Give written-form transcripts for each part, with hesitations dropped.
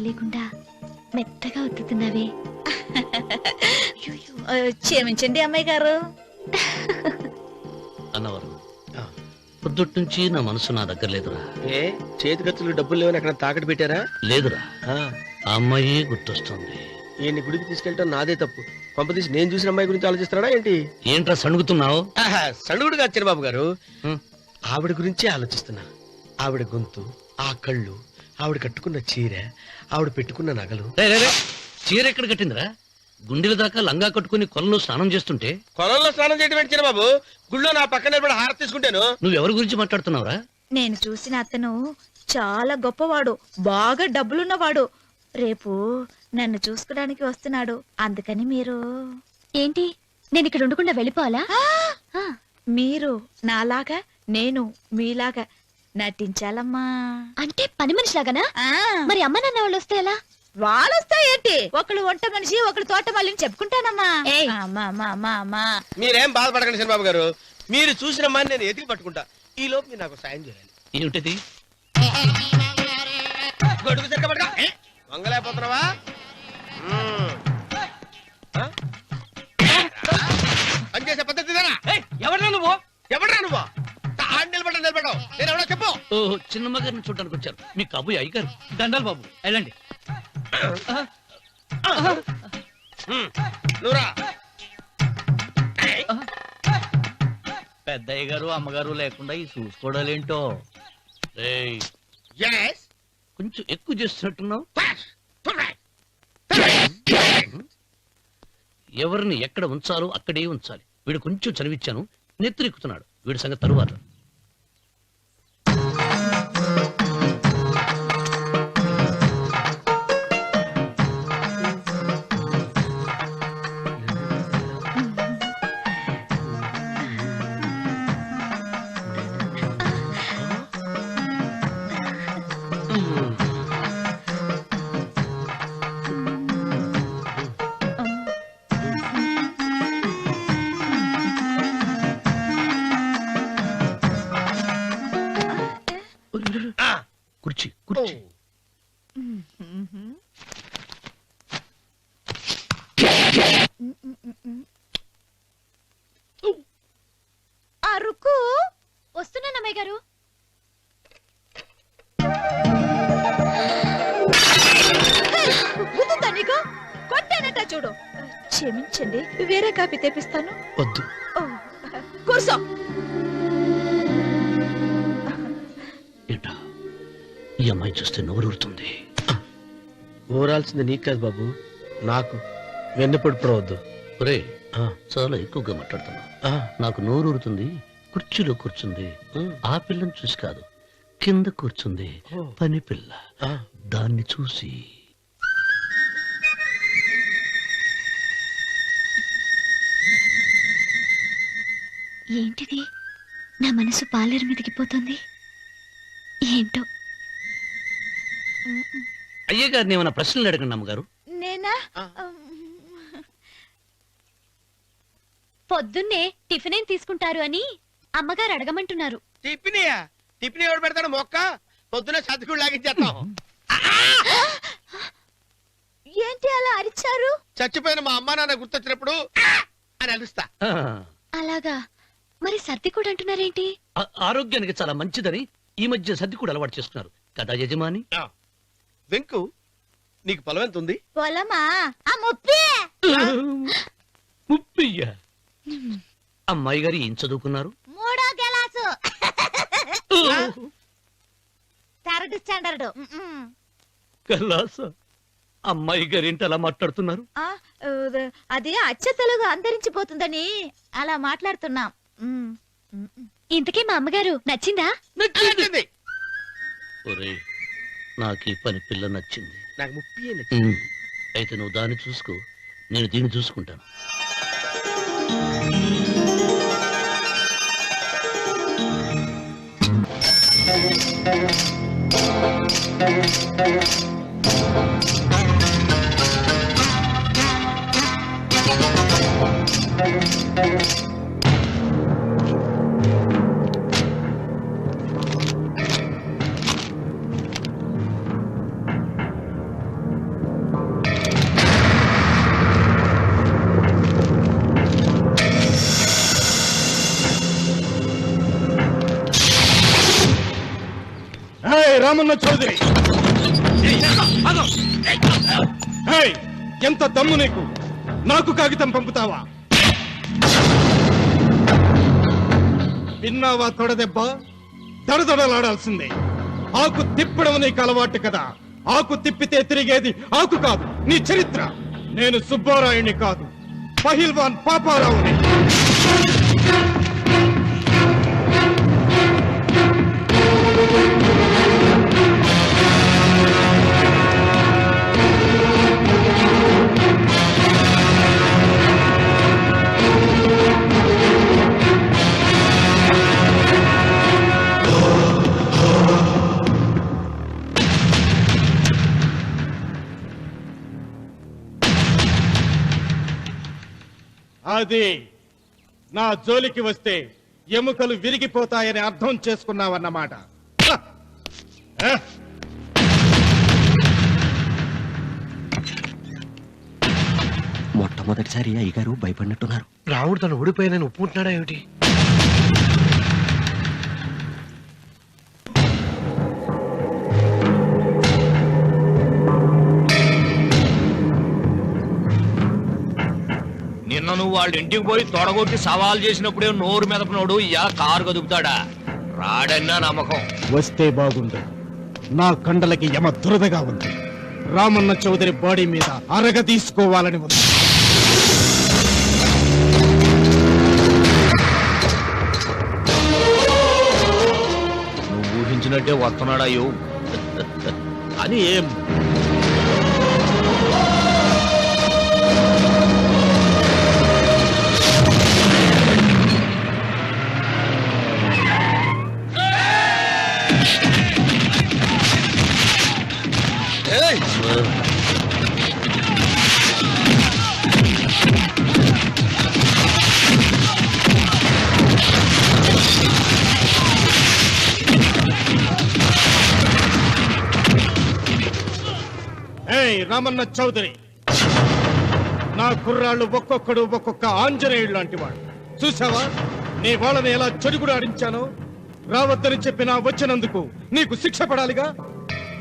తెలియకుండా మెత్తగా ఒత్తుతున్నావే. క్షమించండి అమ్మాయి గారు. అన్నవరం పొద్దుటి నుంచి నా మనసు నా దగ్గర లేదురా. ఏ చేతి ఖర్చులు డబ్బులు లేవని అక్కడ తాకట్టు పెట్టారా? లేదురా, ఆ, ఆ అమ్మాయి గుర్తొస్తుంది. ఈయన్ని గుడికి తీసుకెళ్ళటం నాదే తప్పు. పంపదీసి నేను చూసిన అమ్మాయి గురించి ఆలోచిస్తున్నాడా ఏంటి? ఏంట్రా సణుగుతున్నావు? సణుగుడుగా చిరబాబు గారు, ఆవిడ గురించి ఆలోచిస్తున్నా. ఆవిడ గొంతు, ఆ కళ్ళు, ఆవిడ కట్టుకున్న చీర, ఆవిడ పెట్టుకున్న నగలు. చీర ఎక్కడ కట్టిందిరా? గుండెల దాకా లంగా కట్టుకుని కొలంలో స్నానం చేస్తుంటే. కొలంలో స్నానం చేయడం ఏంటి చిరబాబు? గుళ్ళో నా పక్కన నిలబడి హారతి తీసుకుంటాను. నువ్వెవరి గురించి మాట్లాడుతున్నావురా? నేను చూసిన అతను చాలా గొప్పవాడు, బాగా డబ్బులున్నవాడు. రేపు నన్ను చూసుకోడానికి వస్తున్నాడు. అందుకని మీరు ఏంటి, నేను ఇక్కడ ఉండకుండా వెళ్ళిపోవాలా? మీరు నాలాగా, నేను మీలాగా నటించాలమ్మా. అంటే పని మనిషిలాగానా? మరి అమ్మ నాన్న వాళ్ళు వస్తే ఎలా? వాళ్ళు వస్తాయేంటి? ఒకళ్ళు వంట మనిషి, ఒకళ్ళు తోట మళ్ళీ చెప్పుకుంటానమ్మా. అమ్మా మీరేం బాధపడకండి చిరబాబు గారు. మీరు చూసిన అమ్మాయిని నేను ఎతికి పట్టుకుంటా. ఈ లోపు మీరు నాకు సాయం చేయాలి. ఏమిటిది? గొడుగు సరిగ్గా పట్టుకో. వంగలేకపోతున్నావా? పనిచేసే పద్ధతి ఎవరా నువ్వు? ఎవరా నువ్వు? నిలబడ్డావు. నేను ఎవడో చెప్పు. ఓహో, చిన్నమ్మ గారిని చూడడానికి వచ్చారు. మీ కాబోయే అయ్యగారు. దండాలు బాబు, వెళ్ళండి. నువ్వురా. పెద్దయ్య గారు అమ్మగారు లేకుండా ఈ చూసుకోవడాలేంటో. కొంచెం ఎక్కువ చేస్తున్నట్టున్నావు. ఎవరిని ఎక్కడ ఉంచాలో అక్కడే ఉంచాలి. వీడు కొంచెం చదివిచ్చాను, నెత్తిరెక్కుతున్నాడు. వీడి సంగతి తరువాత. కుర్చీ కుర్చీ. అరుకు వస్తున్నానమ్మాయి గారు. నీకు కొట్టానట చూడు. క్షమించండి, వేరే కాపీ తెప్పిస్తాను. వద్దు. కూర్చో. ఏటా, ఈ అమ్మాయి చూస్తే నోరూరుతుంది. ఊరాల్సింది నీకు కాదు బాబు, నాకు. వెన్నపడి పోవద్దు. ఒరే, చాలా ఎక్కువగా మాట్లాడుతున్నా. నాకు నోరూరుతుంది. కుర్చీలో కూర్చుంది. ఆ పిల్లని చూసి కాదు, కింద కూర్చుంది పని పిల్ల. దాన్ని చూసి. ఏంటిది? నా మనసు పాలేరు మీదకి పోతుంది. ఏంటో. అయ్యగారిని ఏమైనా ప్రశ్నలు అడగండి అమ్మగారు. నేనా? పొద్దున్నే టిఫిన్ ఏం తీసుకుంటారు అని అమ్మగారు అడగమంటున్నారు. టిఫినియా? టిఫిన్ ఎవడు పెడతాడు? మొక్క పొద్దున సర్దుకుడు లాగించేస్తాం. ఏంటి అలా అరిచారు? చచ్చిపోయిన మా అమ్మ నాన్న గుర్తొచ్చినప్పుడు అని అలుస్తా. అలాగా? మరి సర్ది కూడా అంటున్నారేంటి? ఆరోగ్యానికి చాలా మంచిదని ఈ మధ్య సర్ది కూడా అలవాటు చేస్తున్నారు కదా యజమాని. వెంకు, నీకు పొలం ఎంత ఉంది? పొలమా? ముప్పయ్యా. అమ్మాయి గారు ఏం చదువుకున్నారు? 3వ క్లాసు, 3rd స్టాండర్డ్. కలాసా. అమ్మాయి గారు ఏంటి అలా మాట్లాడుతున్నారు? అది అచ్చ తెలుగు అంతరించిపోతుందని అలా మాట్లాడుతున్నాం. ఇంతకీ మా అమ్మగారు నచ్చిందా? నచ్చింది. ఒరే, నాకు ఈ పని పిల్ల నచ్చింది. నాకు 30 నచ్చింది. అయితే నువ్వు దాన్ని చూసుకో, నేను దీన్ని చూసుకుంటాను. రామన్న చౌదరి, ఏయ్, ఎంత దమ్ము నీకు? నాకు కాగితం పంపుతావా? విన్నావా తొడదెబ్బ? దడదడలాడాల్సిందే. ఆకు తిప్పడం నీకు అలవాటు కదా. ఆకు తిప్పితే తిరిగేది ఆకు కాదు, నీ చరిత్ర. నేను సుబ్బారాయుణ్ణి కాదు, పహిల్వాన్ పాపారావుని. అది నా జోలికి వస్తే ఎముకలు విరిగిపోతాయని అర్థం చేసుకున్నావన్నమాట. హ! హ! మొట్టమొదటిసారి అయ్యగారు భయపడినట్టున్నారు. రాముడు తను ఓడిపోయానని ఒప్పుకుంటున్నాడా ఏమిటి? నిన్న నువ్వు వాళ్ళ ఇంటికి పోయి తొడగొట్టి సవాల్ చేసినప్పుడే నోరు మెదపనోడు ఇలా కారు కదుపుతాడా? రాడన్నా నమ్మకం. వస్తే బాగుండు. నా కండలకి యమ దురదగా ఉంది. రామన్న చౌదరి బాడీ మీద అరగ తీసుకోవాలని ఉంది. నువ్వు ఊహించినట్టే వస్తున్నాడయ్యో. అని ఏం ఏయ్ రామన్న చౌదరి, నా కుర్రాళ్ళు ఒక్కొక్కడు ఒక్కొక్క ఆంజనేయుడు లాంటి వాడు. చూసావా నీ వాళ్ళని ఎలా చెడుగుడు ఆడించానో? రావద్దని చెప్పినా వచ్చినందుకు నీకు శిక్ష పడాలిగా.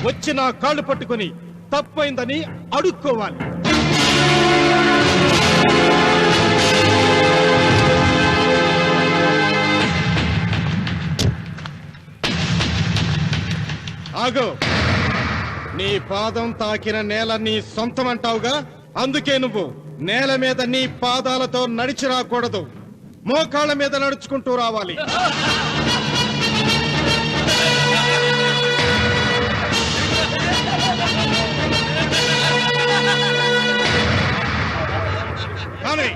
వచ్చి నా కాళ్ళు పట్టుకొని తప్పైందని అడుక్కోవాలి. ఆగో, నీ పాదం తాకిన నేల నీ సొంతం అంటావుగా. అందుకే నువ్వు నేల మీద నీ పాదాలతో నడిచి రాకూడదు, మోకాళ్ళ మీద నడుచుకుంటూ రావాలి. కానీ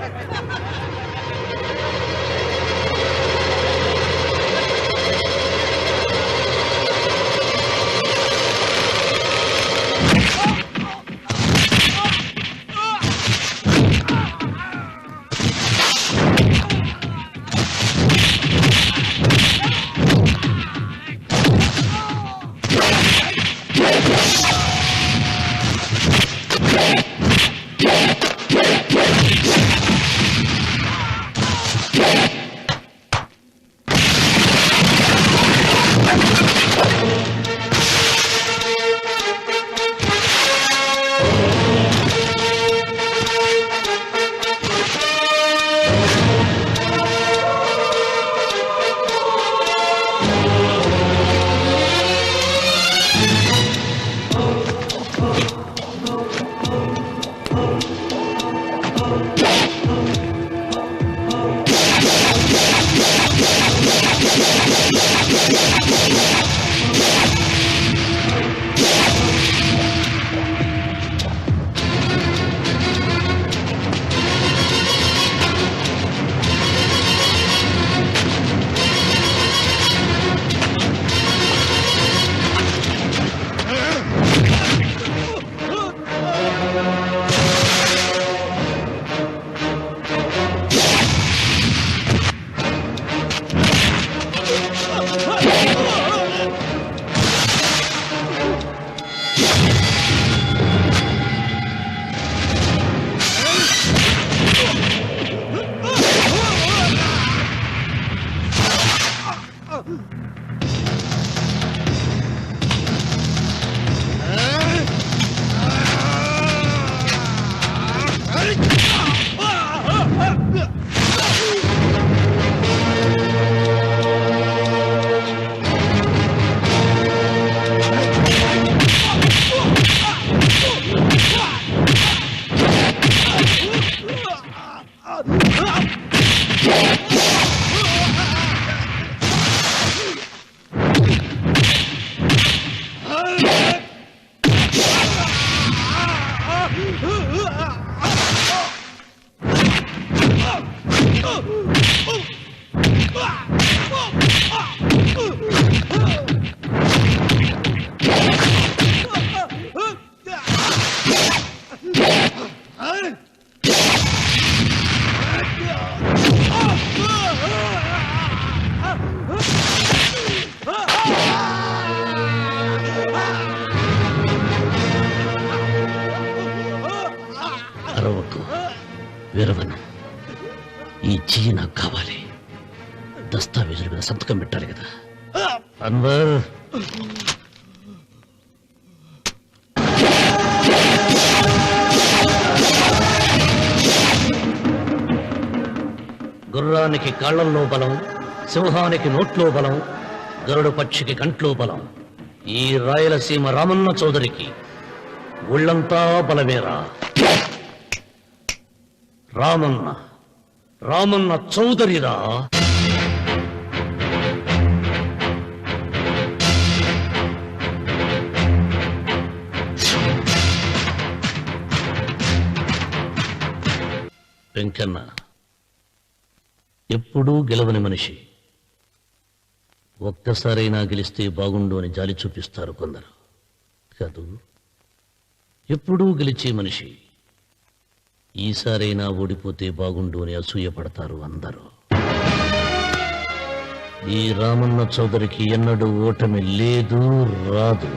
అరవకు, విరవను. ఈ చెయ్యి నాకు కావాలి. దస్తావేజుల మీద సంతకం పెట్టాలి కదా. అన్వర్, గుర్రానికి కాళ్లల్లో బలం, సింహానికి నోట్లో బలం, గరుడు పక్షికి కంట్లో బలం. ఈ రాయలసీమ రామన్న చౌదరికి ఒళ్ళంతా బలమేరా. రామన్న రామన్న చౌదరిరా. వెంకన్న ఎప్పుడూ గెలవని మనిషి. ఒక్కసారైనా గెలిస్తే బాగుండు అని జాలి చూపిస్తారు కొందరు. కాదు, ఎప్పుడూ గెలిచే మనిషి. ఈసారైనా ఓడిపోతే బాగుండు అని అసూయపడతారు అందరూ. ఈ రామన్న చౌదరికి ఎన్నడూ ఓటమి లేదు, రాదు.